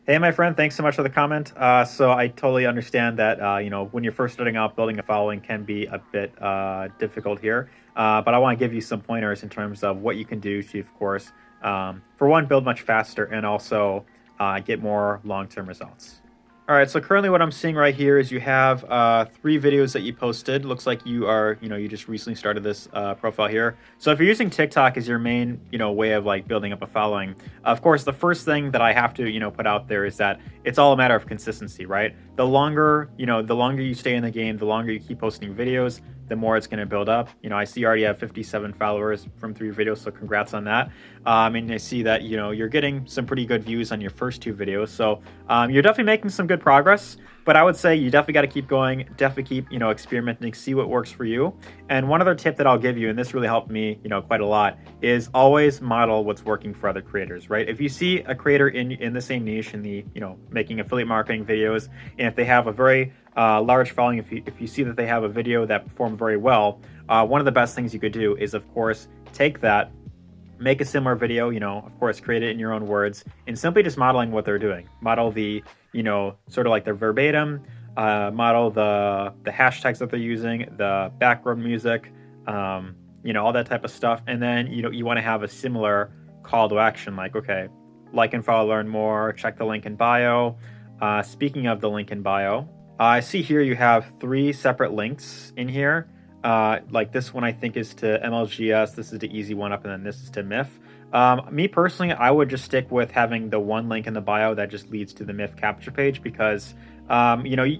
Hey, my friend, thanks so much for the comment. So I totally understand that, when you're first starting out, building a following can be a bit difficult here. But I want to give you some pointers in terms of what you can do to, of course, for one, build much faster and also get more long-term results. All right, so currently what I'm seeing right here is you have three videos that you posted. Looks like you just recently started this profile here. So if you're using TikTok as your main, way of like building up a following, of course, the first thing that I have to, put out there is that it's all a matter of consistency, right? The longer you stay in the game, the longer you keep posting videos, the more it's going to build up. I see you already have 57 followers from three videos, so congrats on that. And I see that, you're getting some pretty good views on your first two videos. So you're definitely making some good progress, but I would say you definitely got to keep going, definitely keep, experimenting, see what works for you. And one other tip that I'll give you, and this really helped me, quite a lot, is always model what's working for other creators, right? If you see a creator in the same niche, in the, making affiliate marketing videos, and if they have a very large following, if you see that they have a video that performed very well, one of the best things you could do is, of course, take that, make a similar video, of course, create it in your own words, and simply just modeling what they're doing. Model the, sort of like their verbatim, model the hashtags that they're using, the background music, all that type of stuff. And then, you want to have a similar call to action, like, okay, like and follow, learn more, check the link in bio. Speaking of the link in bio, I see here you have three separate links in here. Like this one I think is to MLGS, this is the easy one up, and then this is to MIF. Me personally, I would just stick with having the one link in the bio that just leads to the MIF capture page, because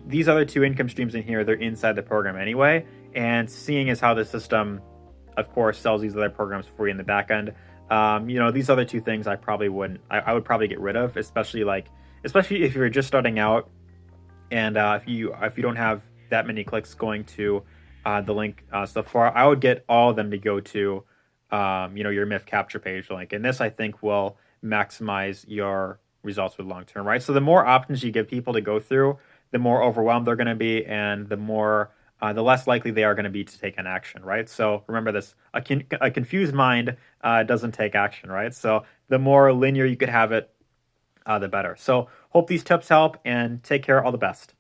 these other two income streams in here, they're inside the program anyway, and seeing as how the system, of course, sells these other programs for you in the back end, these other two things I probably wouldn't, I would probably get rid of, especially if you're just starting out, and if you don't have that many clicks going to the link so far, I would get all of them to go to, your MIF capture page link. And this, I think, will maximize your results with long term, right? So the more options you give people to go through, the more overwhelmed they're going to be, and the less likely they are going to be to take an action, right? So remember this: a confused mind doesn't take action, right? So the more linear you could have it, the better. So hope these tips help, and take care. All the best.